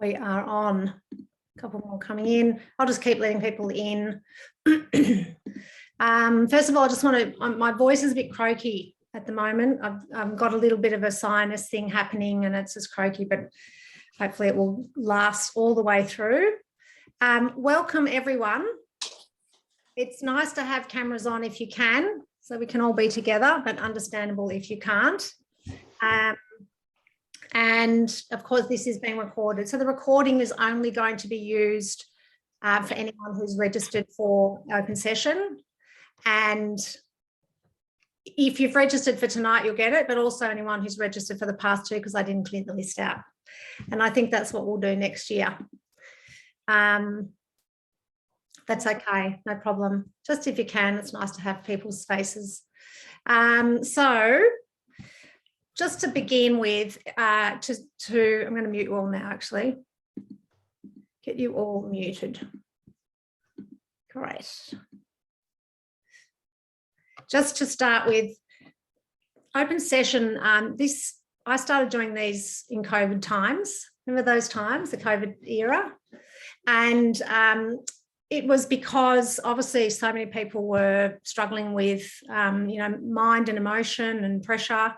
We are on. A couple more coming in. I'll just keep letting people in. First of all, I just want to, my voice is a bit croaky at the moment. I've got a little bit of a sinus thing happening and it's just croaky, but hopefully it will last all the way through. Welcome everyone. It's nice to have cameras on if you can, so we can all be together, but understandable if you can't. And of course, this is being recorded. So the recording is only going to be used for anyone who's registered for open session. And if you've registered for tonight, you'll get it, but also anyone who's registered for the past two, because I didn't clear the list out. And I think that's what we'll do next year. That's okay, no problem. Just if you can, it's nice to have people's faces. So just to begin with, I'm going to mute you all now, actually. Get you all muted. Great. Just to start with, open session, I started doing these in COVID times. Remember those times, the COVID era? And it was because obviously so many people were struggling with, mind and emotion and pressure,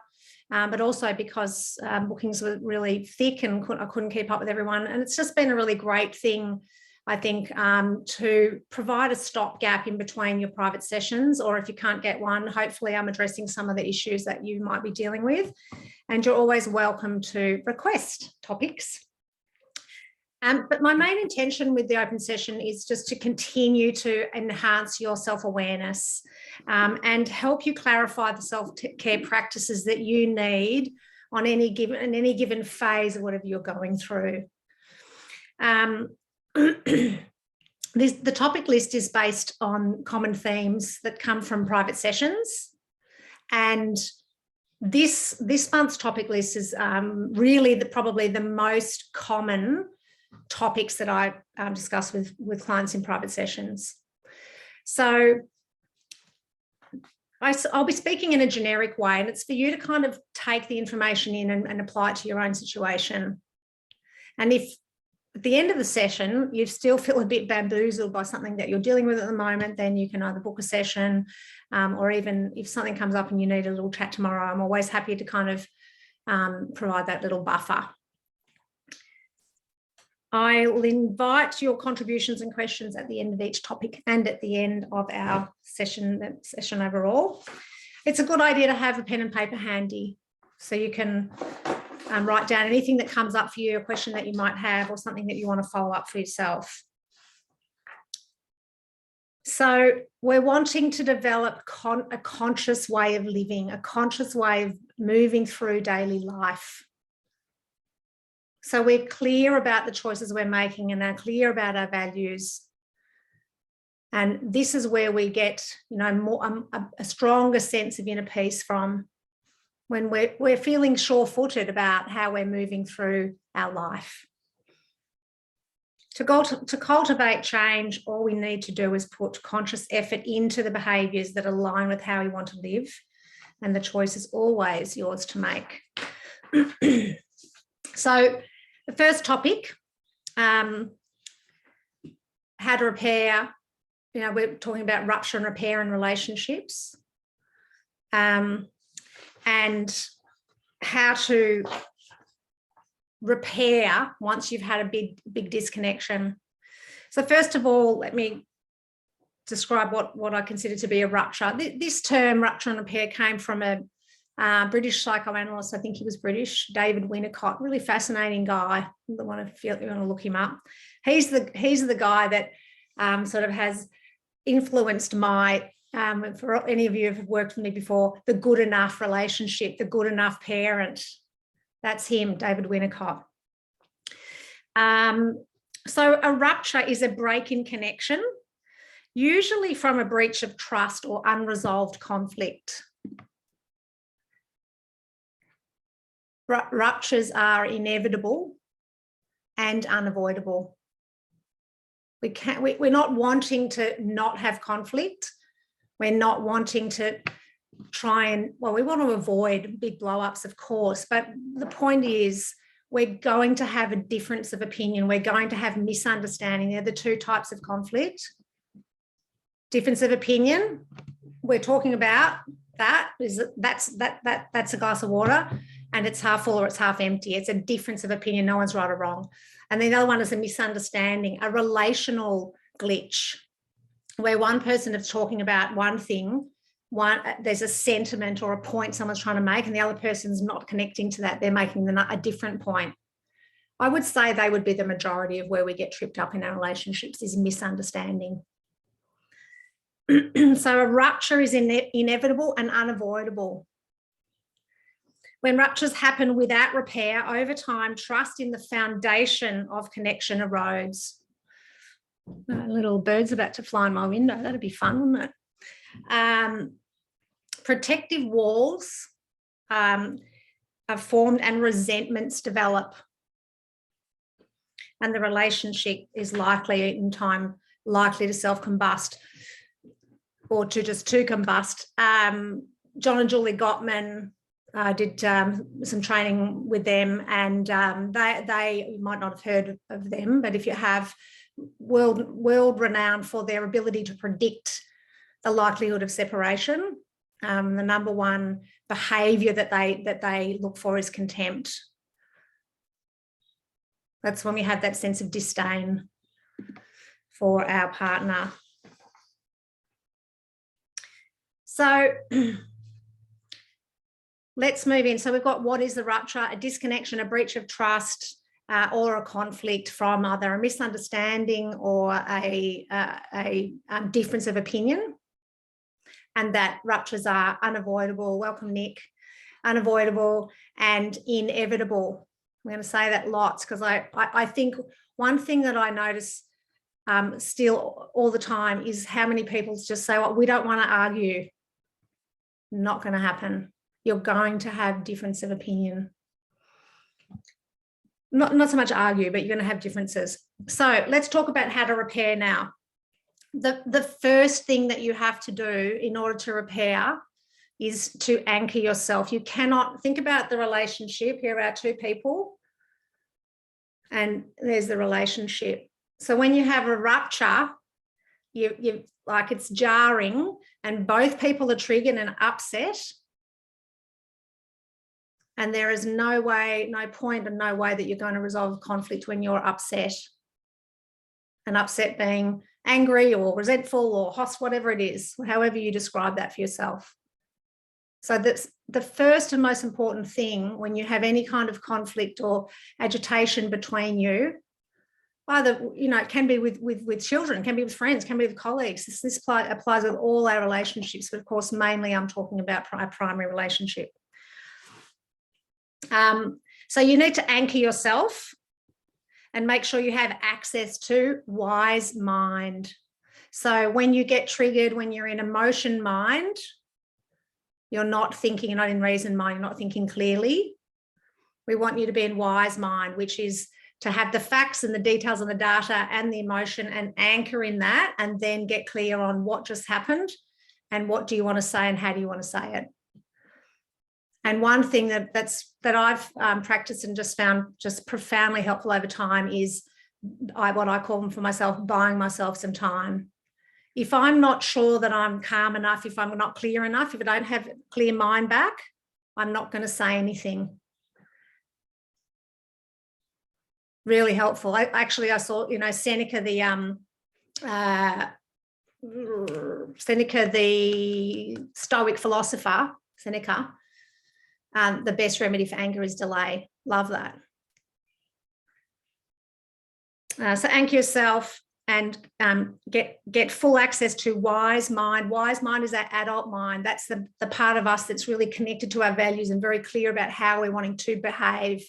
but also because bookings were really thick and I couldn't keep up with everyone. And it's just been a really great thing, I think, to provide a stopgap in between your private sessions, or if you can't get one, hopefully I'm addressing some of the issues that you might be dealing with. And you're always welcome to request topics. But my main intention with the open session is just to continue to enhance your self-awareness and help you clarify the self-care practices that you need on any given phase of whatever you're going through. The topic list is based on common themes that come from private sessions, and this month's topic list is really probably the most common topics that I discuss with clients in private sessions. So I'll be speaking in a generic way, and it's for you to kind of take the information in and apply it to your own situation. And if at the end of the session you still feel a bit bamboozled by something that you're dealing with at the moment, then you can either book a session, or even if something comes up and you need a little chat tomorrow, I'm always happy to kind of provide that little buffer. I will invite your contributions and questions at the end of each topic and at the end of our session overall. It's a good idea to have a pen and paper handy so you can write down anything that comes up for you, a question that you might have or something that you want to follow up for yourself. So we're wanting to develop a conscious way of living, a conscious way of moving through daily life. So we're clear about the choices we're making and are clear about our values. And this is where we get, a stronger sense of inner peace from, when we're feeling sure-footed about how we're moving through our life. To cultivate change, all we need to do is put conscious effort into the behaviours that align with how we want to live, and the choice is always yours to make. So the first topic, how to repair, we're talking about rupture and repair in relationships, and how to repair once you've had a big disconnection. So first of all, let me describe what I consider to be a rupture. This term, rupture and repair, came from a British psychoanalyst. I think he was British, David Winnicott, really fascinating guy. You want to look him up. He's the guy that sort of has influenced my, for any of you who have worked with me before, the good enough relationship, the good enough parent. That's him, David Winnicott. So a rupture is a break in connection, usually from a breach of trust or unresolved conflict. Ruptures are inevitable and unavoidable. We're not wanting to not have conflict. We're not wanting to try and, well, we want to avoid big blow-ups, of course, but the point is we're going to have a difference of opinion. We're going to have misunderstanding. They're the two types of conflict. Difference of opinion, we're talking about that's a glass of water and it's half full or it's half empty. It's a difference of opinion. No one's right or wrong. And the other one is a misunderstanding, a relational glitch, where one person is talking about one thing, there's a sentiment or a point someone's trying to make, and the other person's not connecting to that. They're making a different point. I would say they would be the majority of where we get tripped up in our relationships, is misunderstanding. So a rupture is inevitable and unavoidable. When ruptures happen without repair, over time, trust in the foundation of connection erodes. A little bird's about to fly in my window. That'd be fun, wouldn't it? Protective walls are formed and resentments develop. And the relationship is likely in time, to self-combust or to combust. John and Julie Gottman did some training with them, and they you might not have heard of them, but if you have, world renowned for their ability to predict the likelihood of separation. The number one behaviour that they look for is contempt. That's when we have that sense of disdain for our partner. So let's move in. So we've got, what is the rupture? A disconnection, a breach of trust, or a conflict from either a misunderstanding or a difference of opinion. And that ruptures are unavoidable. Welcome, Nick. Unavoidable and inevitable. I'm going to say that lots, because I think one thing that I notice still all the time is how many people just say, well, we don't want to argue. Not going to happen. You're going to have difference of opinion. Not so much argue, but you're going to have differences. So let's talk about how to repair now. The first thing that you have to do in order to repair is to anchor yourself. You cannot think about the relationship. Here are two people, and there's the relationship. So when you have a rupture, you like, it's jarring and both people are triggered and upset. And there is no way, no point and no way that you're going to resolve conflict when you're upset. And upset being angry or resentful or hostile, whatever it is, however you describe that for yourself. So that's the first and most important thing when you have any kind of conflict or agitation between you. Either, it can be with children, can be with friends, can be with colleagues. This applies with all our relationships, but of course, mainly I'm talking about our primary relationship. So you need to anchor yourself and make sure you have access to wise mind. So when you get triggered, when you're in emotion mind, you're not thinking, you're not in reason mind, you're not thinking clearly. We want you to be in wise mind, which is to have the facts and the details and the data and the emotion and anchor in that, and then get clear on what just happened and what do you want to say and how do you want to say it. And one thing that I've practiced and just found just profoundly helpful over time is what I call them for myself, buying myself some time. If I'm not sure that I'm calm enough, if I'm not clear enough, if I don't have clear mind back, I'm not going to say anything. Really helpful. I saw, Seneca, the Stoic philosopher, Seneca. The best remedy for anger is delay. Love that. So anchor yourself and get full access to wise mind. Wise mind is our adult mind. That's the part of us that's really connected to our values and very clear about how we're wanting to behave.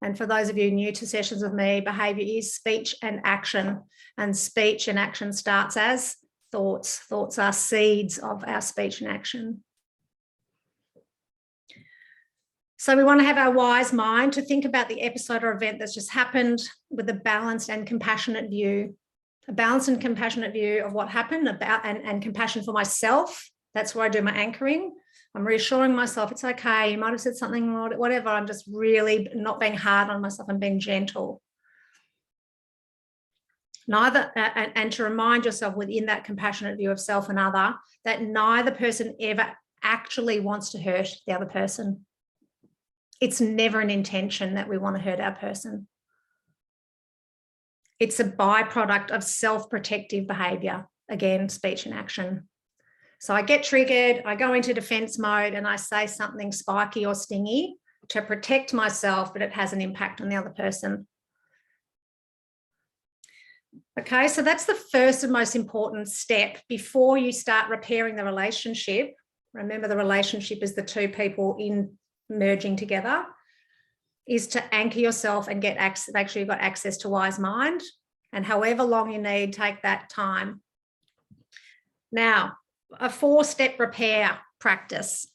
And for those of you new to sessions with me, behaviour is speech and action. And speech and action starts as thoughts. Thoughts are seeds of our speech and action. So we want to have our wise mind to think about the episode or event that's just happened with a balanced and compassionate view. A balanced and compassionate view of what happened, and compassion for myself. That's where I do my anchoring. I'm reassuring myself it's okay. You might have said something, whatever. I'm just really not being hard on myself and being gentle. And to remind yourself within that compassionate view of self and other that neither person ever actually wants to hurt the other person. It's never an intention that we want to hurt our person. It's a byproduct of self-protective behavior. Again, speech and action. So I get triggered, I go into defense mode and I say something spiky or stingy to protect myself, but it has an impact on the other person. Okay, so that's the first and most important step before you start repairing the relationship. Remember, the relationship is the two people merging together, is to anchor yourself and get access, make sure you've got access to wise mind, and however long you need, take that time. Now, a 4-step repair practice,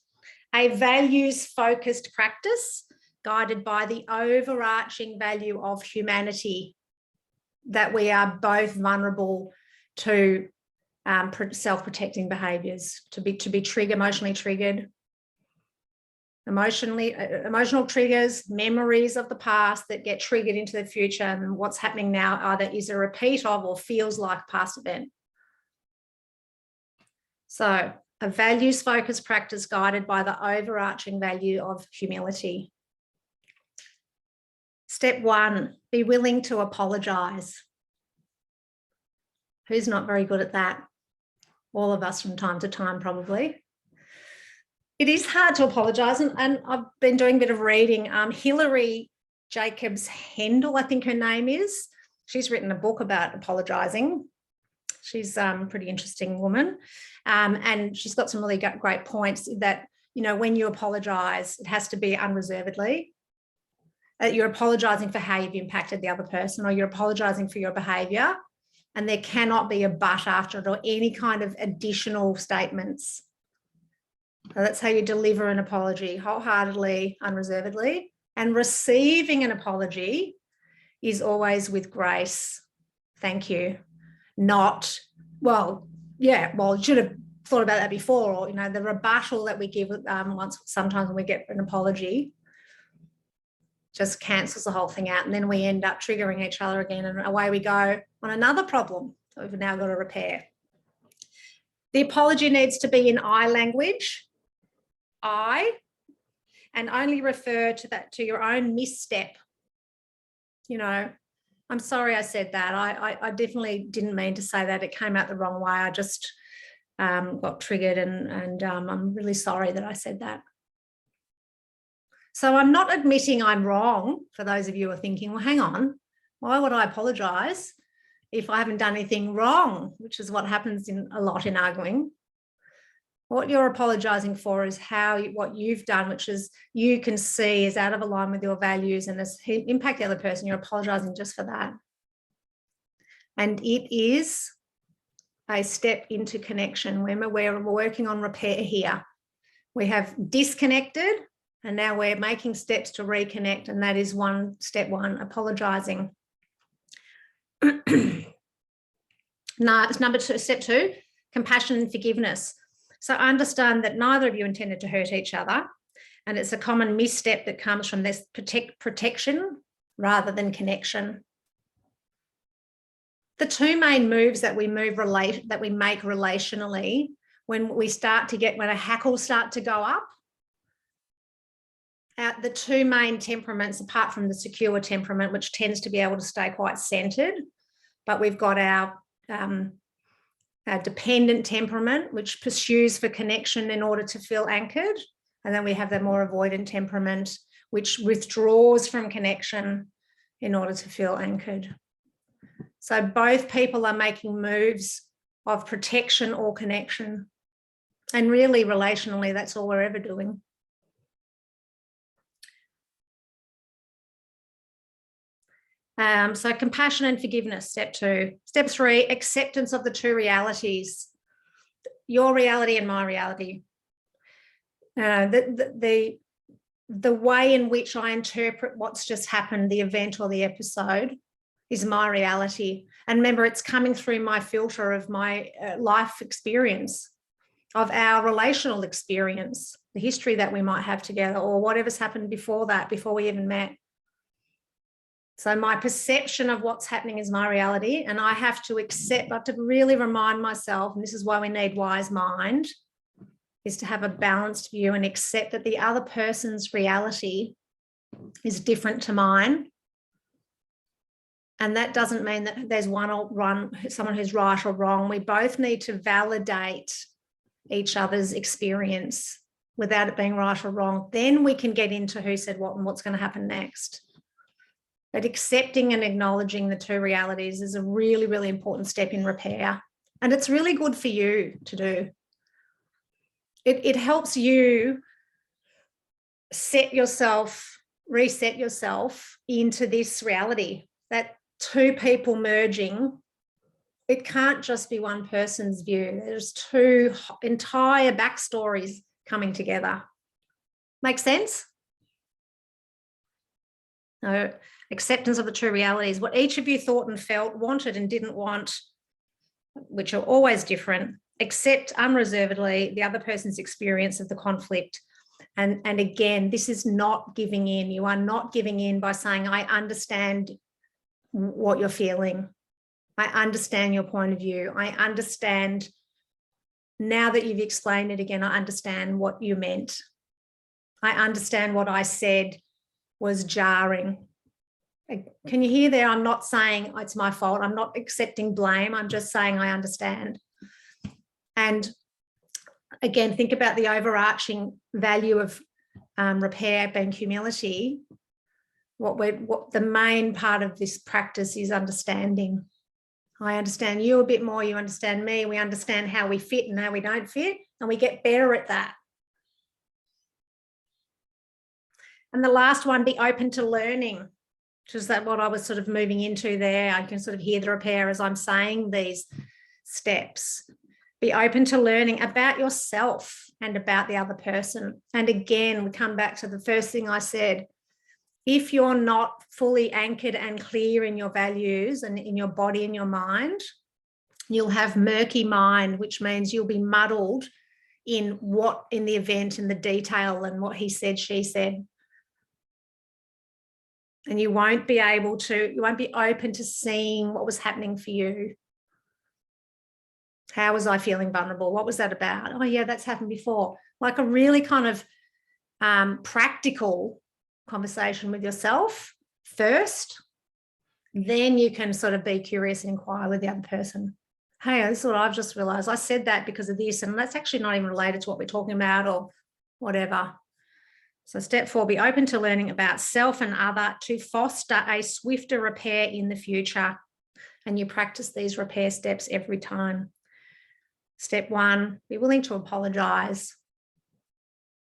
a values-focused practice guided by the overarching value of humanity, that we are both vulnerable to self-protecting behaviours, to be emotionally triggered. Emotional triggers, memories of the past that get triggered into the future, and what's happening now either is a repeat of or feels like a past event. So a values-focused practice guided by the overarching value of humility. Step 1, be willing to apologise. Who's not very good at that? All of us from time to time, probably. It is hard to apologise, and I've been doing a bit of reading. Hilary Jacobs Hendel, I think her name is. She's written a book about apologising. She's a pretty interesting woman. And she's got some really great points that, you know, when you apologise, it has to be unreservedly. You're apologising for how you've impacted the other person, or you're apologising for your behaviour, and there cannot be a but after it or any kind of additional statements. So that's how you deliver an apology, wholeheartedly, unreservedly. And receiving an apology is always with grace. Thank you. Not, well, yeah, well, you should have thought about that before, or, you know, the rebuttal that we give sometimes when we get an apology just cancels the whole thing out, and then we end up triggering each other again, and away we go on another problem that we've now got to repair. The apology needs to be in I language, I, and only refer to your own misstep. You know, I'm sorry I said that. I definitely didn't mean to say that. It came out the wrong way. I just got triggered, and I'm really sorry that I said that. So I'm not admitting I'm wrong, for those of you who are thinking, well, hang on, why would I apologise if I haven't done anything wrong, which is what happens a lot in arguing. What you're apologising for is what you've done, which is you can see is out of alignment with your values and has impacted the other person. You're apologising just for that. And it is a step into connection. When we're working on repair here, we have disconnected, and now we're making steps to reconnect, and that is step one, apologising. Now, it's step 2, compassion and forgiveness. So understand that neither of you intended to hurt each other, and it's a common misstep that comes from this protection rather than connection. The 2 main moves that we make relationally when our hackles start to go up, the 2 main temperaments, apart from the secure temperament, which tends to be able to stay quite centered, but we've got our dependent temperament, which pursues for connection in order to feel anchored. And then we have the more avoidant temperament, which withdraws from connection in order to feel anchored. So both people are making moves of protection or connection. And really, relationally, that's all we're ever doing. So compassion and forgiveness, step 2. Step 3, acceptance of the 2 realities, your reality and my reality. The way in which I interpret what's just happened, the event or the episode, is my reality. And remember, it's coming through my filter of my life experience. of our relational experience, the history that we might have together, or whatever's happened before that, before we even met. So my perception of what's happening is my reality, and I have to accept, I have to really remind myself, and this is why we need wise mind, is to have a balanced view and accept that the other person's reality is different to mine. And that doesn't mean that there's someone who's right or wrong. We both need to validate each other's experience without it being right or wrong. Then we can get into who said what and what's going to happen next. But accepting and acknowledging the two realities is a really, really important step in repair. And it's really good for you to do. It helps you reset yourself into this reality that two people merging, it can't just be one person's view. There's two entire backstories coming together. Make sense? No, acceptance of the two realities, what each of you thought and felt, wanted and didn't want, which are always different. Accept unreservedly the other person's experience of the conflict. And again, this is not giving in. You are not giving in by saying, I understand what you're feeling. I understand your point of view. I understand, now that you've explained it again, I understand what you meant. I understand what I said was jarring. Can you hear there? I'm not saying it's my fault. I'm not accepting blame. I'm just saying I understand. And again, think about the overarching value of repair being humility. What the main part of this practice is understanding. I understand you a bit more, you understand me, we understand how we fit and how we don't fit, and we get better at that. And the last one, be open to learning, which is that what I was sort of moving into there. I can sort of hear the repair as I'm saying these steps. Be open to learning about yourself and about the other person. And again, we come back to the first thing I said. If you're not fully anchored and clear in your values and in your body and your mind, you'll have murky mind, which means you'll be muddled in the event and the detail and what he said, she said. And you won't be open to seeing what was happening for you. How was I feeling vulnerable? What was that about? Oh yeah, that's happened before. Like a really kind of practical conversation with yourself first. Then you can sort of be curious and inquire with the other person. Hey, this is what I've just realized. I said that because of this, and that's actually not even related to what we're talking about or whatever. So step 4, be open to learning about self and other to foster a swifter repair in the future. And you practice these repair steps every time. Step 1, be willing to apologize.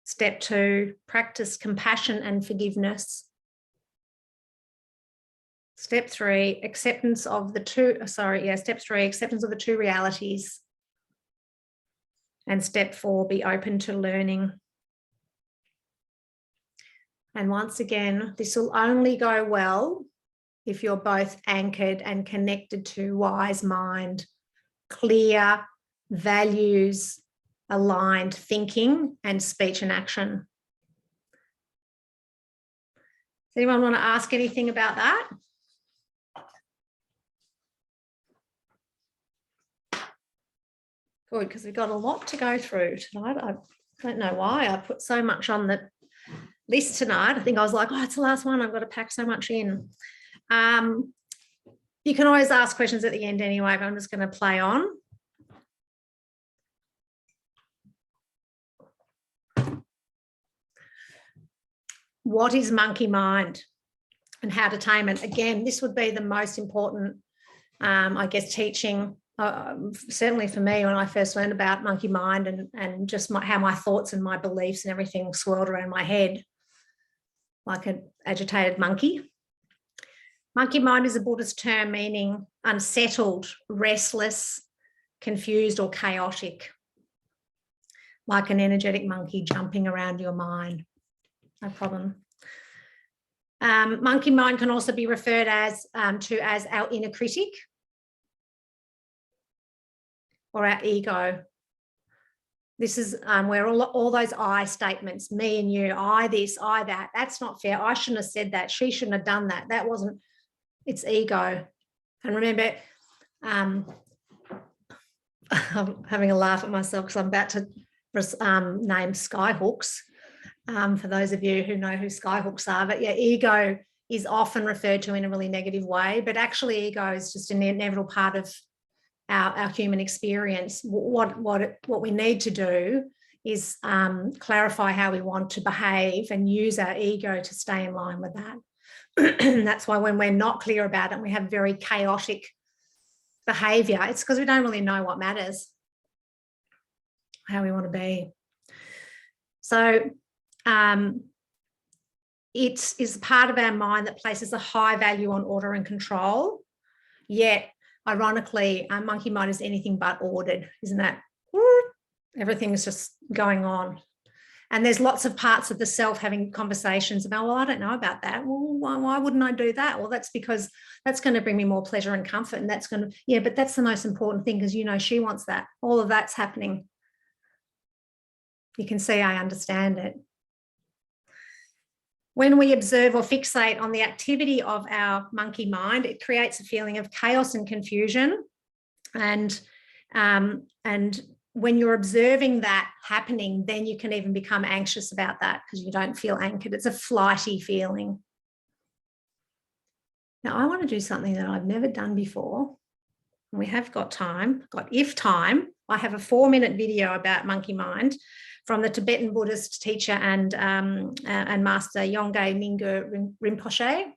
Step 2, practice compassion and forgiveness. Step 3, acceptance of the two realities. And step 4, be open to learning. And once again, this will only go well if you're both anchored and connected to wise mind, clear values, aligned thinking and speech and action. Does anyone want to ask anything about that? Good, because we've got a lot to go through tonight. I don't know why I put so much on the list tonight. I think I was like, oh, it's the last one. I've got to pack so much in. You can always ask questions at the end anyway, but I'm just going to play on. What is monkey mind and how to tame it? Again, this would be the most important, I guess, teaching, certainly for me when I first learned about monkey mind and just how my thoughts and my beliefs and everything swirled around my head like an agitated monkey. Monkey mind is a Buddhist term meaning unsettled, restless, confused or chaotic, like an energetic monkey jumping around your mind. No problem. Monkey mind can also be referred as our inner critic or our ego. This is where all those I statements, me and you, I this, I that, that's not fair. I shouldn't have said that. She shouldn't have done that. That wasn't, it's ego. And remember, I'm having a laugh at myself because I'm about to name skyhooks. For those of you who know who skyhooks are, but yeah, ego is often referred to in a really negative way, but actually ego is just an inevitable part of our human experience. What we need to do is clarify how we want to behave and use our ego to stay in line with that. That's why when we're not clear about it and we have very chaotic behavior, it's because we don't really know what matters, how we want to be. So it is part of our mind that places a high value on order and control, yet ironically, our monkey mind is anything but ordered, isn't that? Everything's just going on. And there's lots of parts of the self having conversations about, well, I don't know about that. Well, why wouldn't I do that? Well, that's because that's going to bring me more pleasure and comfort. And that's going to, yeah, but that's the most important thing because, you know, she wants that. All of that's happening. You can see I understand it. When we observe or fixate on the activity of our monkey mind, it creates a feeling of chaos and confusion. And when you're observing that happening, then you can even become anxious about that because you don't feel anchored. It's a flighty feeling. Now, I want to do something that I've never done before. We have got time, if time. I have a 4-minute video about monkey mind from the Tibetan Buddhist teacher and master Yongey Mingyur Rinpoche.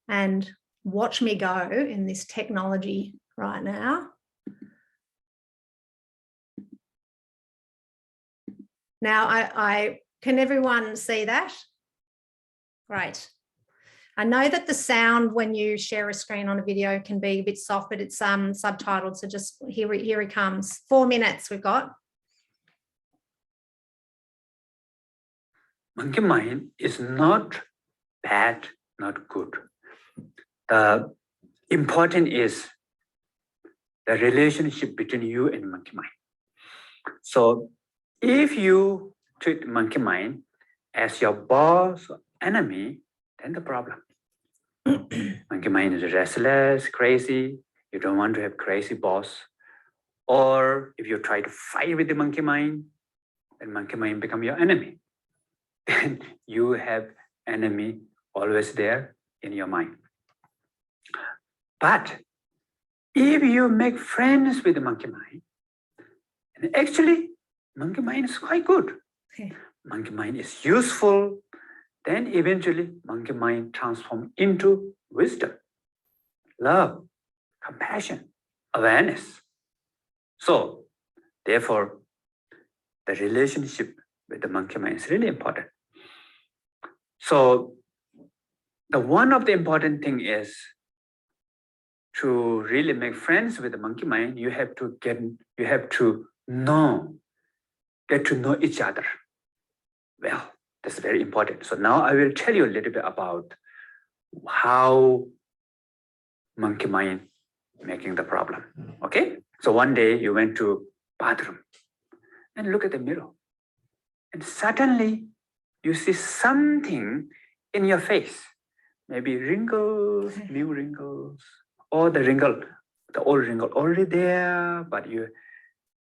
And watch me go in this technology right now. Now, I can everyone see that? Great. I know that the sound when you share a screen on a video can be a bit soft, but it's subtitled. So just here he comes. 4 minutes we've got. Monkey mind is not bad, not good. The important is the relationship between you and monkey mind. So if you treat monkey mind as your boss or enemy, then the problem. Monkey mind is restless, crazy. You don't want to have crazy boss. Or if you try to fight with the monkey mind, then monkey mind become your enemy. Then you have enemy always there in your mind. But if you make friends with the monkey mind, and actually monkey mind is quite good. Okay. Monkey mind is useful. Then eventually monkey mind transforms into wisdom, love, compassion, awareness. So therefore, the relationship with the monkey mind is really important. So the one of the important thing is to really make friends with the monkey mind, you have to get to know each other well. That's very important. So now I will tell you a little bit about how monkey mind making the problem. Okay? So one day you went to bathroom and look at the mirror. And suddenly you see something in your face. Maybe wrinkles, new wrinkles, or the old wrinkle already there, but you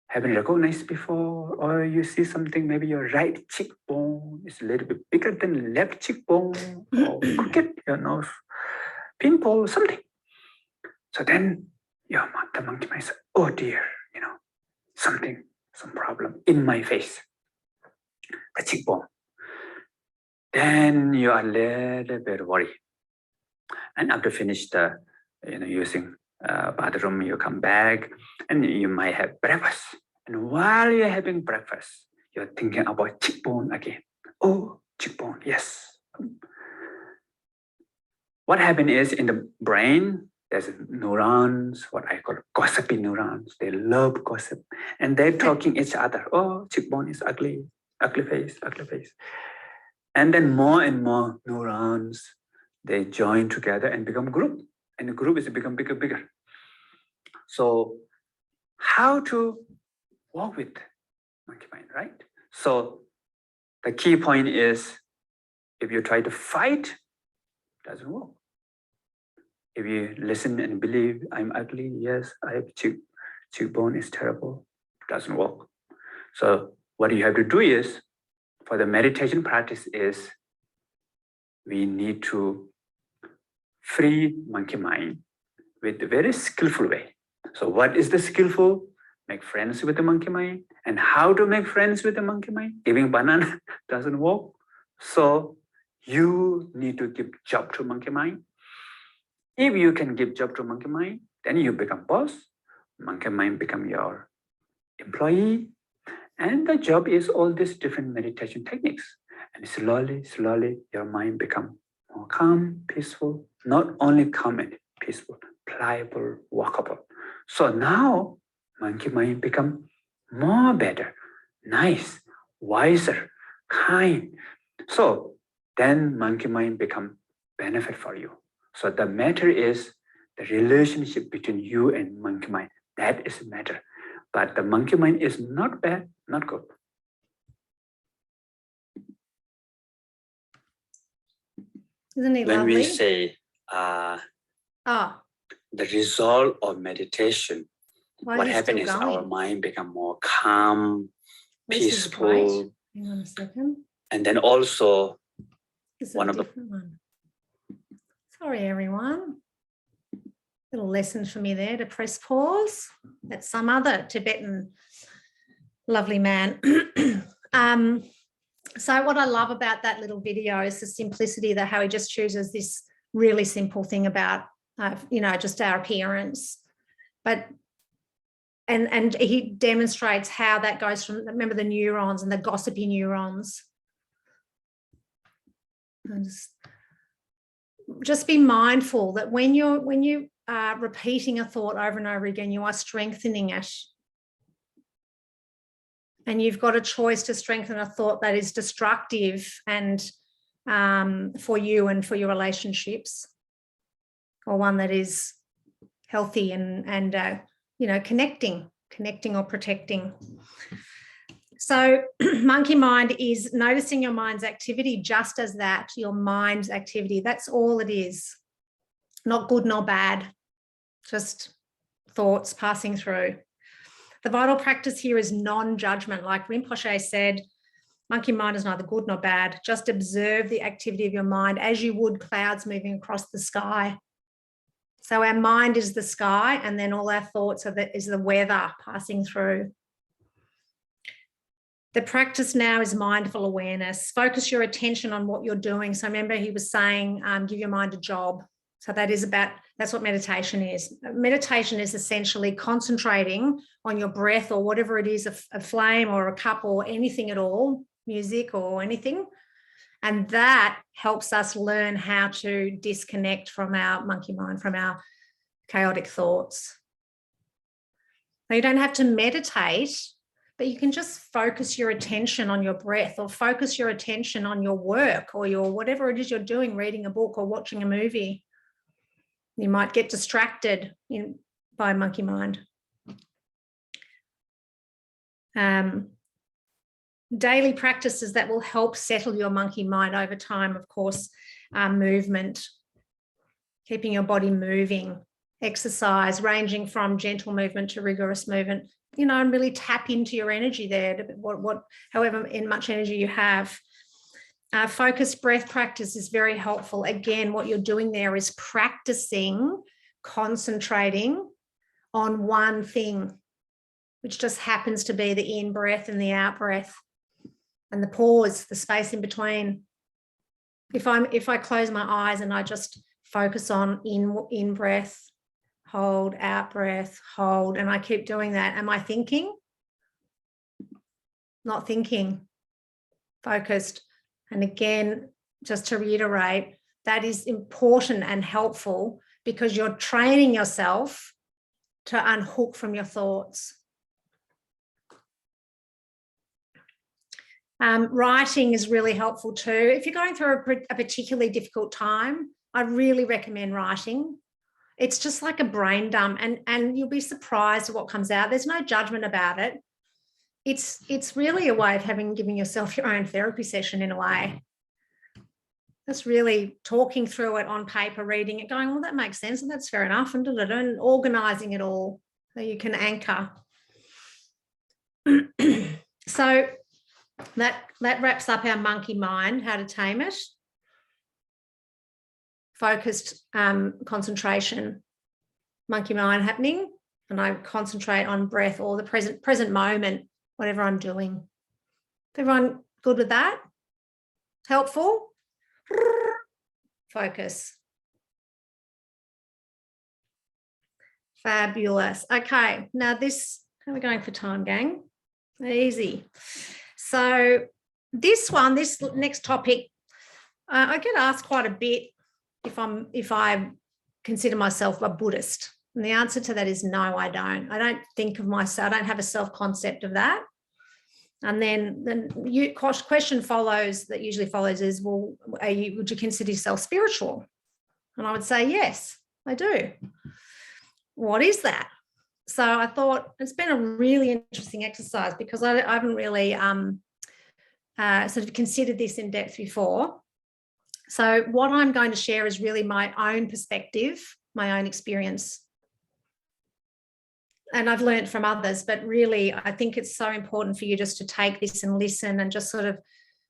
haven't recognized before, or you see something, maybe your right cheekbone is a little bit bigger than left cheekbone, or crooked, your nose, pimple, something. So then the monkey mind says, oh dear, some problem in my face, the cheekbone. Then you are a little bit worried. And after finish the, using bathroom, you come back and you might have breakfast. And while you're having breakfast, you're thinking about cheekbone again. Oh, cheekbone, yes. What happens is in the brain, there's neurons, what I call gossipy neurons. They love gossip. And they're talking each other. Oh, cheekbone is ugly, ugly face, ugly face. And then more and more neurons, they join together and become group. And the group is become bigger, bigger. So how to work with monkey mind, right? So the key point is, if you try to fight, it doesn't work. If you listen and believe, I'm ugly, yes, I have cheekbone is terrible, it doesn't work. So what you have to do is, for the meditation practice is, we need to free monkey mind with a very skillful way. So what is the skillful? Make friends with the monkey mind. And how to make friends with the monkey mind? Giving banana doesn't work. So you need to give job to monkey mind. If you can give job to monkey mind, then you become boss. Monkey mind become your employee. And the job is all these different meditation techniques. And slowly, slowly, your mind become more calm, peaceful, not only calm and peaceful, pliable, walkable. So now, monkey mind become more better, nice, wiser, kind. So then monkey mind become benefit for you. So the matter is the relationship between you and monkey mind. That is the matter. But the monkey mind is not bad, not good. Isn't he When lovely? we say the result of meditation, what happens is our mind become more calm, peaceful. Hang on a second. And then also One of the one. Sorry, everyone. Little lesson for me there to press pause. That's some other Tibetan lovely man. So what I love about that little video is the simplicity, that how he just chooses this really simple thing about, just our appearance. But and he demonstrates how that goes from, remember, the neurons and the gossipy neurons. And just be mindful that when you are repeating a thought over and over again, you are strengthening it. And you've got a choice to strengthen a thought that is destructive and for you and for your relationships, or one that is healthy and connecting or protecting. So monkey mind is noticing your mind's activity just as that, your mind's activity. That's all it is. Not good nor bad, just thoughts passing through. The vital practice here is non-judgment. Like Rinpoche said, monkey mind is neither good nor bad. Just observe the activity of your mind as you would clouds moving across the sky. So our mind is the sky, and then all our thoughts is the weather passing through. The practice now is mindful awareness. Focus your attention on what you're doing. So remember, he was saying, give your mind a job. So that's what meditation is. Meditation is essentially concentrating on your breath, or whatever it is, a flame or a cup or anything at all, music or anything. And that helps us learn how to disconnect from our monkey mind, from our chaotic thoughts. Now, you don't have to meditate, but you can just focus your attention on your breath, or focus your attention on your work, or your whatever it is you're doing, reading a book or watching a movie. You might get distracted by monkey mind. Daily practices that will help settle your monkey mind over time, of course, movement, keeping your body moving, exercise, ranging from gentle movement to rigorous movement, and really tap into your energy there, however much energy you have. Focused breath practice is very helpful. Again, what you're doing there is practicing, concentrating on one thing, which just happens to be the in breath and the out breath, and the pause, the space in between. If I close my eyes and I just focus on in breath, hold, out breath, hold, and I keep doing that, am I thinking? Not thinking, focused. And again, just to reiterate, that is important and helpful because you're training yourself to unhook from your thoughts. Writing is really helpful too. If you're going through a particularly difficult time, I really recommend writing. It's just like a brain dump, and you'll be surprised at what comes out. There's no judgment about it. it's really a way of giving yourself your own therapy session in a way. That's really talking through it on paper, reading it, going, well, that makes sense, and that's fair enough, and organising it all so you can anchor. So that wraps up our monkey mind, how to tame it. Focused concentration, monkey mind happening, and I concentrate on breath or the present moment, whatever I'm doing. Everyone good with that? Helpful? Focus. Fabulous. Okay, now this, how are we going for time, gang? Easy. So this next topic, I get asked quite a bit if I consider myself a Buddhist. And the answer to that is no, I don't. I don't think of myself, I don't have a self-concept of that. And then the question that usually follows is, well, would you consider yourself spiritual? And I would say, yes, I do. What is that? So I thought it's been a really interesting exercise because I haven't really sort of considered this in depth before. So what I'm going to share is really my own perspective, my own experience. And I've learned from others, but really I think it's so important for you just to take this and listen and just sort of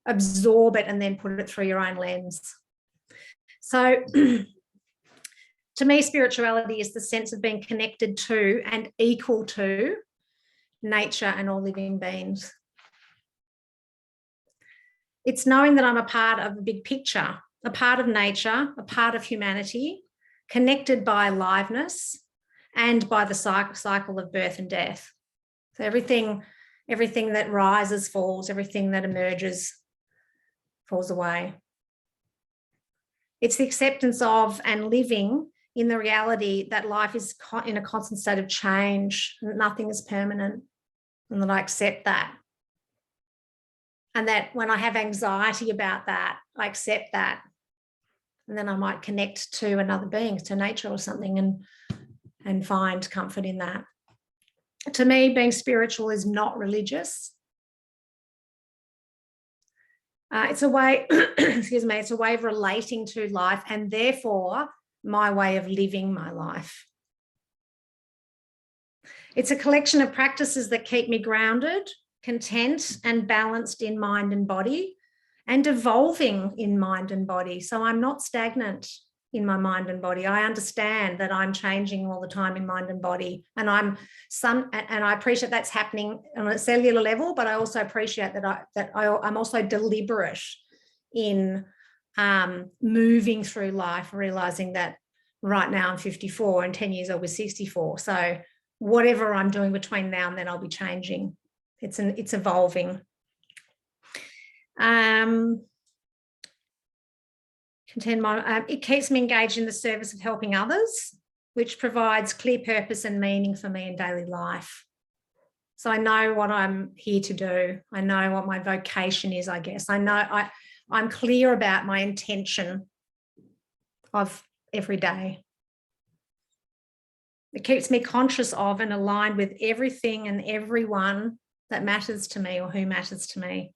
absorb it and then put it through your own lens. So to me, spirituality is the sense of being connected to and equal to nature and all living beings. It's knowing that I'm a part of a big picture, a part of nature, a part of humanity, connected by aliveness and by the cycle of birth and death. So everything that rises falls, everything that emerges falls away. It's the acceptance of and living in the reality that life is in a constant state of change, and that nothing is permanent, and that I accept that. And that when I have anxiety about that, I accept that. And then I might connect to another being, to nature or something, and find comfort in that. To me, being spiritual is not religious. It's a way, excuse me, it's a way of relating to life and therefore my way of living my life. It's a collection of practices that keep me grounded, content and balanced in mind and body, and evolving in mind and body. So I'm not stagnant in my mind and body. I understand that I'm changing all the time in mind and body, and I appreciate that's happening on a cellular level, but I also appreciate that I'm also deliberate in moving through life, realizing that right now I'm 54 and 10 years I'll be 64. So whatever I'm doing between now and then, I'll be changing. It's evolving. It keeps me engaged in the service of helping others, which provides clear purpose and meaning for me in daily life. So I know what I'm here to do. I know what my vocation is, I guess. I know I'm clear about my intention of every day. It keeps me conscious of and aligned with everything and everyone that matters to me or who matters to me.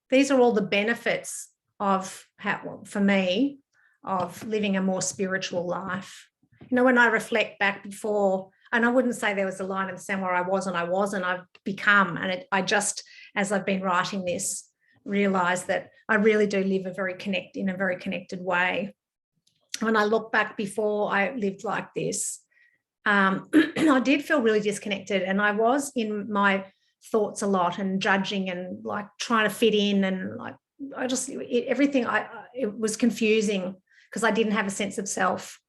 These are all the benefits of for me, of living a more spiritual life. You know, when I reflect back before, and I wouldn't say there was a line in the sand where I wasn't, I've become, and I just, as I've been writing this, realised that I really do live in a very connected way. When I look back before I lived like this, I did feel really disconnected, and I was in my thoughts a lot and judging and like trying to fit in, and like it was confusing because I didn't have a sense of self.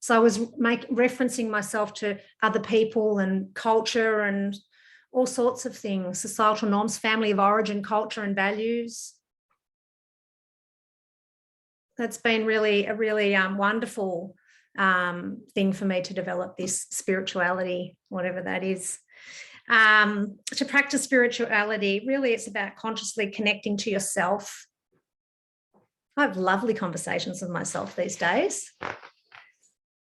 So I was referencing myself to other people and culture and all sorts of things, societal norms, family of origin, culture and values. That's been a really wonderful thing for me to develop this spirituality, whatever that is. To practice spirituality, really it's about consciously connecting to yourself. I have lovely conversations with myself these days.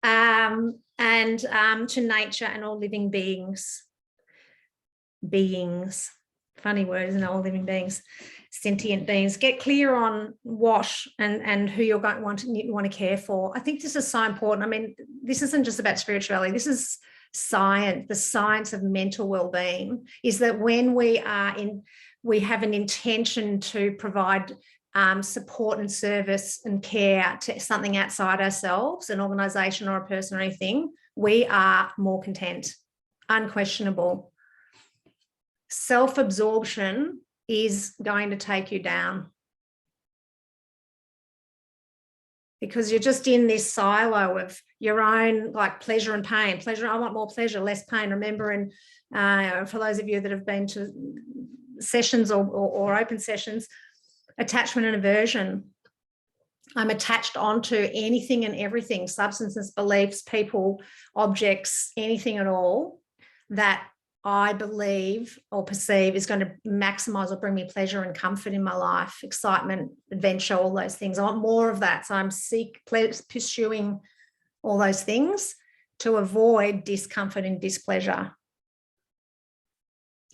And to nature and all living beings. beings. Funny word, isn't it? All living beings, sentient beings. Get clear on what and who you're going to want to care for. I think this is so important. I mean, this isn't just about spirituality. This is science. The science of mental well-being is that when we have an intention to provide support and service and care to something outside ourselves, an organisation or a person or anything, we are more content, unquestionable. Self-absorption is going to take you down because you're just in this silo of your own like pleasure and pain. Pleasure, I want more pleasure, less pain. Remember, and for those of you that have been to sessions or open sessions, attachment and aversion. I'm attached onto anything and everything, substances, beliefs, people, objects, anything at all that I believe or perceive is going to maximize or bring me pleasure and comfort in my life, excitement, adventure, all those things. I want more of that. So I'm pursuing all those things to avoid discomfort and displeasure.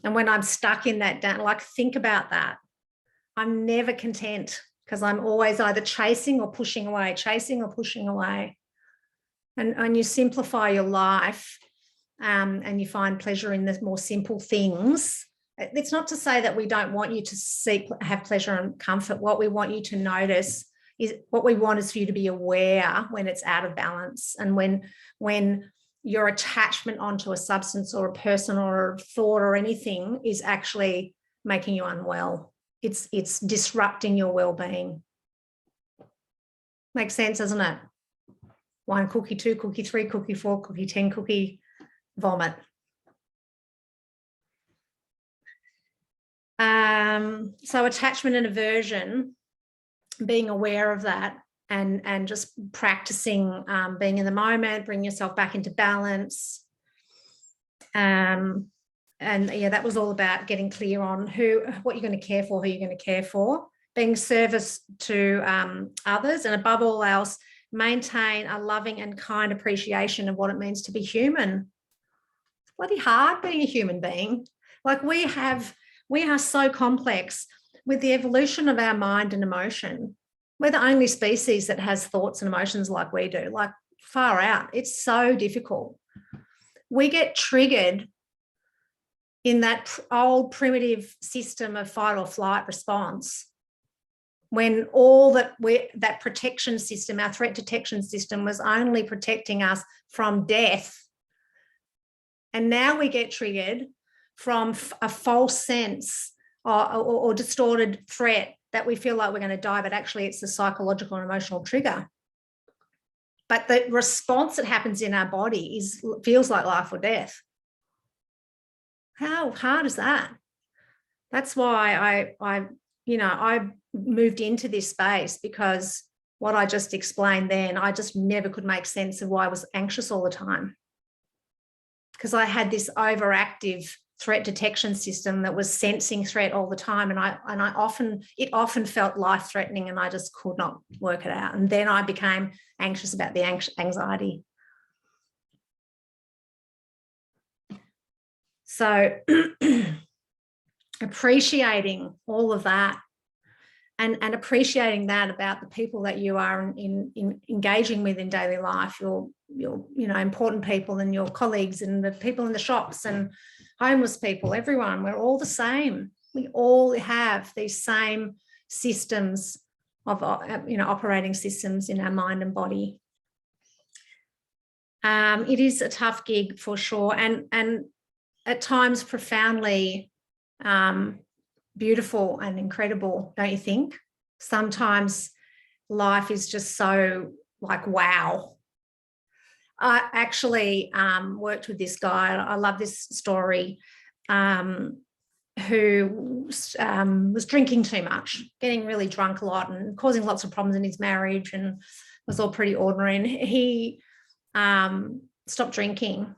And when I'm stuck in that, like think about that. I'm never content because I'm always either chasing or pushing away. And you simplify your life and you find pleasure in the more simple things. It's not to say that we don't want you to have pleasure and comfort. What we want you to notice is what we want is for you to be aware when it's out of balance and when your attachment onto a substance or a person or a thought or anything is actually making you unwell. It's disrupting your well-being. Makes sense, doesn't it? 1 cookie, 2 cookie, 3 cookie, 4 cookie, 10 cookie, vomit. So attachment and aversion, being aware of that and just practicing being in the moment, bring yourself back into balance. And yeah, that was all about getting clear on what you're going to care for, who you're going to care for, being service to others, and above all else, maintain a loving and kind appreciation of what it means to be human. It's bloody hard being a human being. Like we are so complex with the evolution of our mind and emotion. We're the only species that has thoughts and emotions like we do, like far out. It's so difficult. We get triggered in that old primitive system of fight or flight response when all that protection system, our threat detection system, was only protecting us from death. And now we get triggered from a false sense or distorted threat that we feel like we're going to die, but actually it's a psychological and emotional trigger. But the response that happens in our body feels like life or death. How hard is that? That's why I moved into this space, because what I just explained then, I just never could make sense of why I was anxious all the time. Because I had this overactive threat detection system that was sensing threat all the time, and it often felt life-threatening, and I just could not work it out. And then I became anxious about the anxiety. So appreciating all of that and appreciating that about the people that you are in engaging with in daily life, your important people and your colleagues and the people in the shops and homeless people, everyone, we're all the same. We all have these same systems of operating systems in our mind and body. It is a tough gig for sure, and at times profoundly beautiful and incredible, don't you think? Sometimes life is just so like, wow. I actually worked with this guy. I love this story, who was drinking too much, getting really drunk a lot and causing lots of problems in his marriage, and was all pretty ordinary. And he stopped drinking.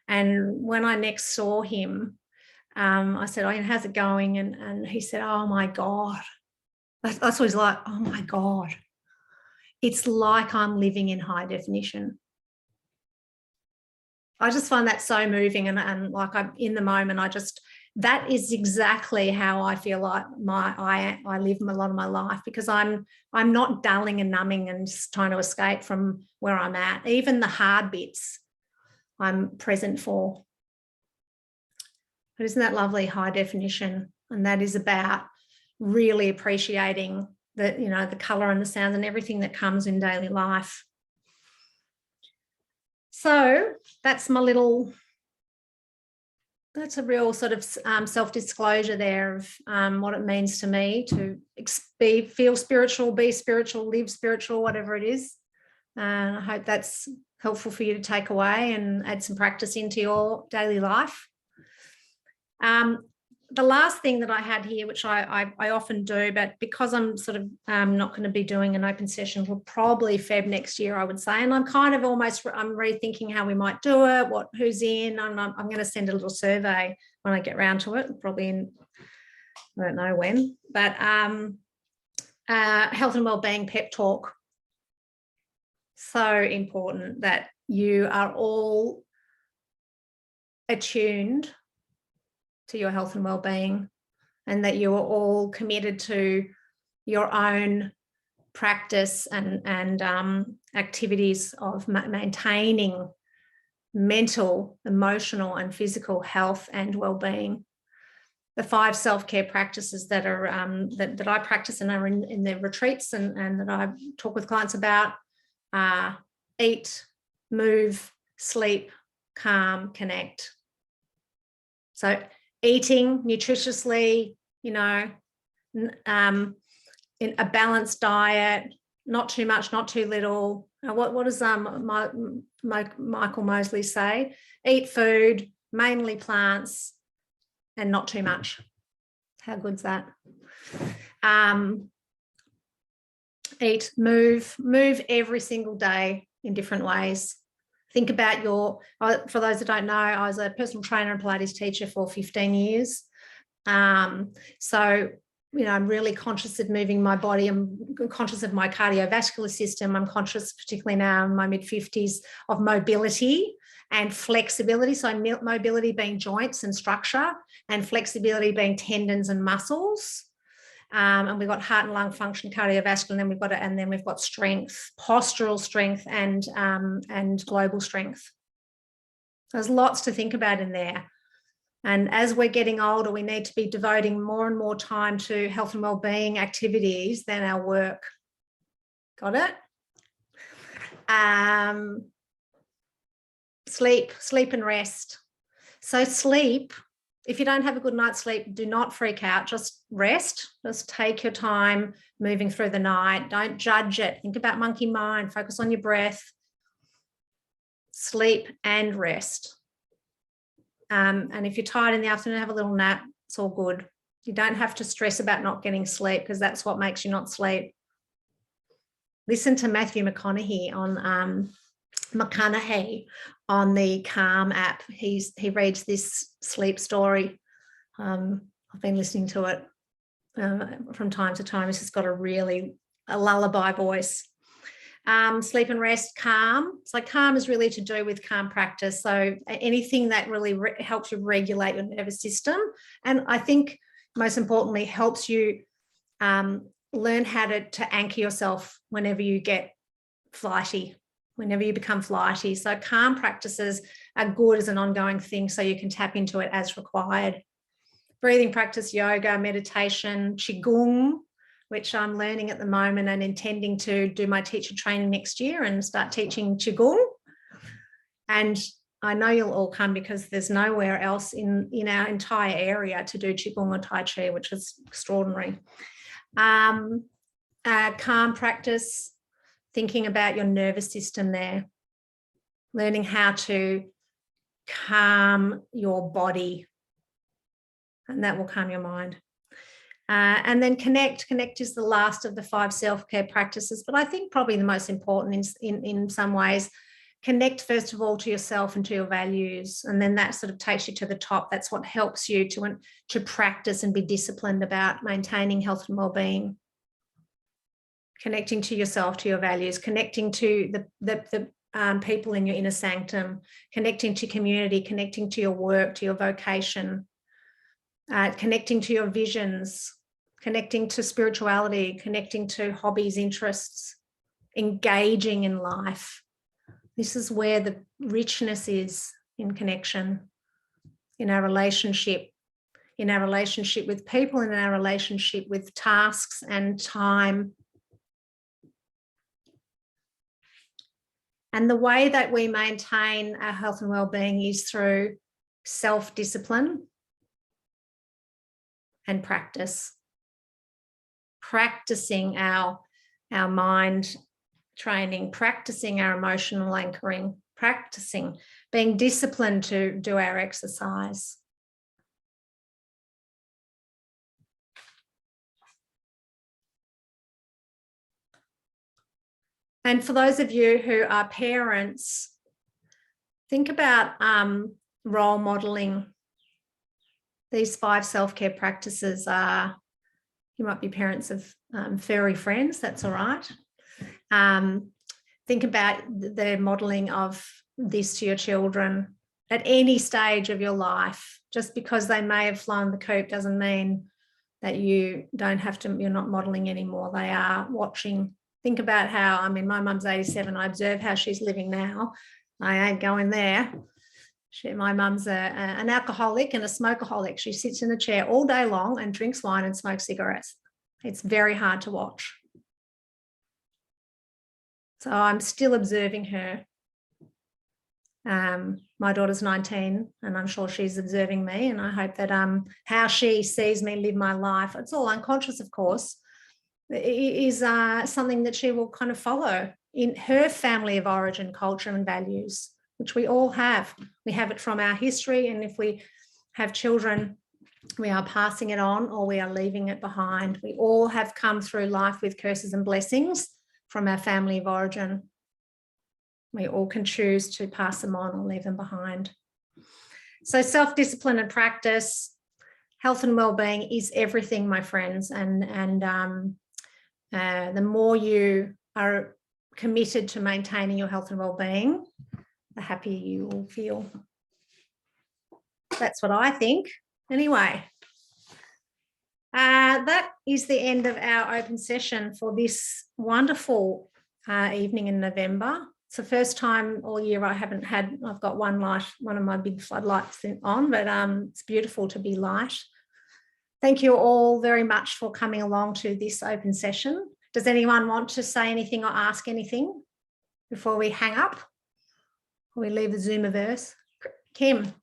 And when I next saw him, I said, "Oh, how's it going?" And he said, "Oh my God." That's what he's like. "Oh my God. It's like I'm living in high definition." I just find that so moving, and like I'm in the moment. That is exactly how I feel like I live a lot of my life, because I'm not dulling and numbing and just trying to escape from where I'm at. Even the hard bits I'm present for. But isn't that lovely? High definition. And that is about really appreciating the colour and the sound and everything that comes in daily life. So that's that's a real sort of self-disclosure there of what it means to me to feel spiritual, be spiritual, live spiritual, whatever it is. And I hope that's helpful for you to take away and add some practice into your daily life. The last thing that I had here, which I often do, but because I'm sort of not going to be doing an open session till probably Feb next year, I would say, and I'm kind of I'm rethinking how we might do it, who's in. I'm going to send a little survey when I get around to it, probably in, I don't know when, but health and wellbeing pep talk. So important that you are all attuned to your health and well-being, and that you are all committed to your own practice and activities of maintaining mental, emotional, and physical health and well-being. The 5 self-care practices that are that I practice and are in the retreats and that I talk with clients about are eat, move, sleep, calm, connect. So eating nutritiously, in a balanced diet, not too much, not too little. What does Michael Mosley say? Eat food, mainly plants, and not too much. How good's that? Eat, move every single day in different ways. Think about for those that don't know, I was a personal trainer and Pilates teacher for 15 years. So, I'm really conscious of moving my body. I'm conscious of my cardiovascular system. I'm conscious, particularly now in my mid-50s, of mobility and flexibility. So mobility being joints and structure, and flexibility being tendons and muscles. And we've got heart and lung function, cardiovascular, and then we've got strength, postural strength, and global strength. There's lots to think about in there. And as we're getting older, we need to be devoting more and more time to health and wellbeing activities than our work. Got it? Sleep and rest. So sleep. If you don't have a good night's sleep, do not freak out. Just rest. Just take your time moving through the night. Don't judge it. Think about monkey mind. Focus on your breath. Sleep and rest. And if you're tired in the afternoon, have a little nap. It's all good. You don't have to stress about not getting sleep, because that's what makes you not sleep. Listen to Matthew McConaughey on the Calm app. He reads this sleep story. I've been listening to it from time to time. He's just got a lullaby voice. Sleep and rest, calm. So calm is really to do with calm practice. So anything that really helps you regulate your nervous system. And I think most importantly, helps you learn how to anchor yourself whenever you get flighty, whenever you become flighty. So calm practices are good as an ongoing thing, so you can tap into it as required. Breathing practice, yoga, meditation, qigong, which I'm learning at the moment and intending to do my teacher training next year and start teaching qigong. And I know you'll all come, because there's nowhere else in our entire area to do qigong or tai chi, which is extraordinary. Calm practice, thinking about your nervous system there, learning how to calm your body, and that will calm your mind. And then connect. Connect is the last of the 5 self-care practices, but I think probably the most important in some ways. Connect first of all to yourself and to your values, and then that sort of takes you to the top. That's what helps you to practice and be disciplined about maintaining health and well-being. Connecting to yourself, to your values, connecting to the people in your inner sanctum, connecting to community, connecting to your work, to your vocation, connecting to your visions, connecting to spirituality, connecting to hobbies, interests, engaging in life. This is where the richness is in connection, in our relationship with people, in our relationship with tasks and time. And the way that we maintain our health and well-being is through self-discipline and practice. Practicing our mind training, practicing our emotional anchoring, practicing being disciplined to do our exercise. And for those of you who are parents, think about role modeling. These 5 self-care practices are, you might be parents of furry friends, that's all right. Think about the modeling of this to your children at any stage of your life. Just because they may have flown the coop doesn't mean that you don't have to, you're not modeling anymore. They are watching. Think about how, I mean, my mum's 87. I observe how she's living now. I ain't going there. My mum's an alcoholic and a smokeaholic. She sits in a chair all day long and drinks wine and smokes cigarettes. It's very hard to watch. So I'm still observing her. My daughter's 19 and I'm sure she's observing me, and I hope that how she sees me live my life, it's all unconscious, of course, is something that she will kind of follow in her family of origin, culture and values, which we all have. We have it from our history, and if we have children, we are passing it on or we are leaving it behind. We all have come through life with curses and blessings from our family of origin. We all can choose to pass them on or leave them behind. So self-discipline and practice, health and well-being is everything, my friends. And the more you are committed to maintaining your health and well-being, the happier you will feel. That's what I think. Anyway, that is the end of our open session for this wonderful evening in November. It's the first time all year I've got one light, one of my big floodlights on, but it's beautiful to be light. Thank you all very much for coming along to this open session. Does anyone want to say anything or ask anything before we hang up? Or we leave the Zoomiverse? Kim.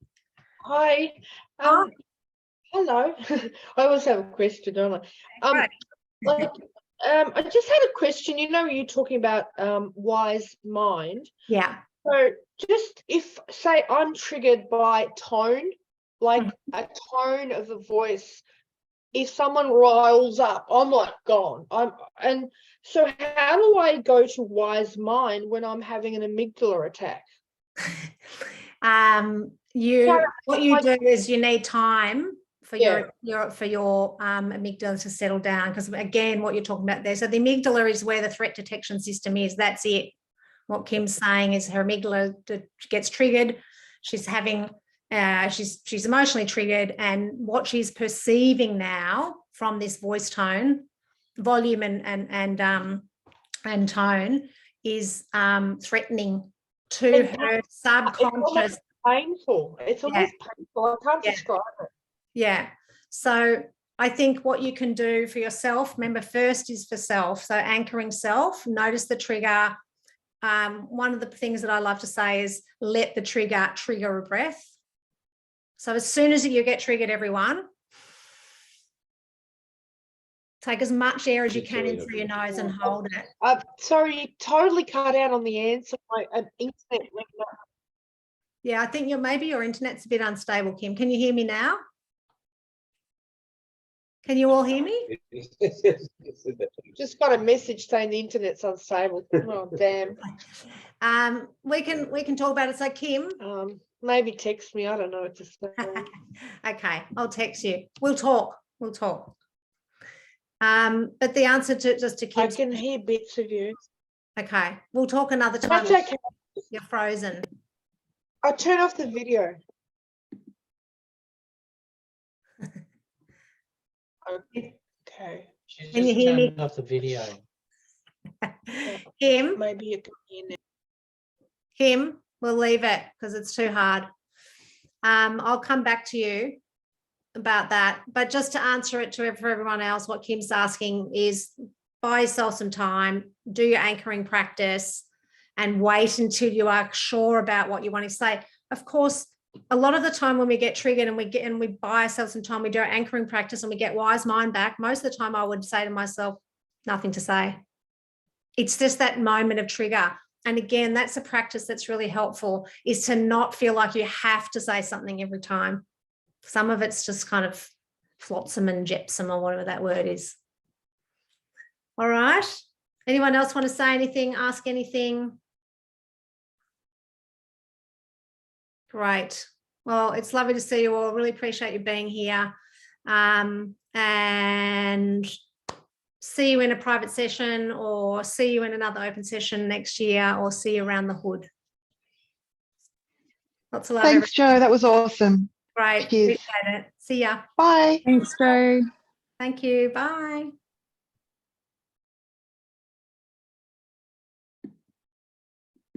Hi. Hello. I always have a question, don't I? Right. I just had a question. You know, you're talking about wise mind. Yeah. So just if, say, I'm triggered by tone, like a tone of the voice, if someone riles up, I'm like gone. And so how do I go to wise mind when I'm having an amygdala attack? What you do is you need time for your amygdala to settle down, because again, what you're talking about there, so the amygdala is where the threat detection system is. That's it. What Kim's saying is her amygdala gets triggered. She's having she's emotionally triggered, and what she's perceiving now from this voice tone, volume and tone is threatening to her subconscious. It's painful. It's almost painful. I can't describe it. Yeah. So I think what you can do for yourself, remember, first is for self. So anchoring self, notice the trigger. One of the things that I love to say is let the trigger a breath. So as soon as you get triggered, everyone, take as much air as you can in through your nose and hold it. Sorry, you totally cut out on the answer. My internet went up. Yeah, I think maybe your internet's a bit unstable, Kim. Can you hear me now? Can you all hear me? Just got a message saying the internet's unstable. Oh, damn. We can talk about it. So Kim, maybe text me. I don't know what to say. Okay, I'll text you. We'll talk. But the answer to Kim's, I can hear bits of you. Okay, we'll talk another time. That's okay. You're frozen. I'll turn off the video. Okay. She's Can you just hear me? turned off the video. Kim, Maybe you can hear now. Kim, we'll leave it because it's too hard. I'll come back to you about that. But just to answer it for everyone else, what Kim's asking is buy yourself some time, do your anchoring practice, and wait until you are sure about what you want to say. Of course, a lot of the time when we get triggered and we buy ourselves some time, we do our anchoring practice and we get wise mind back. Most of the time I would say to myself, nothing to say. It's just that moment of trigger. And again, that's a practice that's really helpful, is to not feel like you have to say something every time. Some of it's just kind of flotsam and jetsam or whatever that word is. All right. Anyone else want to say anything, ask anything? Great. Well, it's lovely to see you all. Really appreciate you being here. And see you in a private session, or see you in another open session next year, or see you around the hood. Lots of love. Thanks, Jo. That was awesome. Great. Cheers. Appreciate it. See ya. Bye. Thanks, Jo. Thank you. Bye.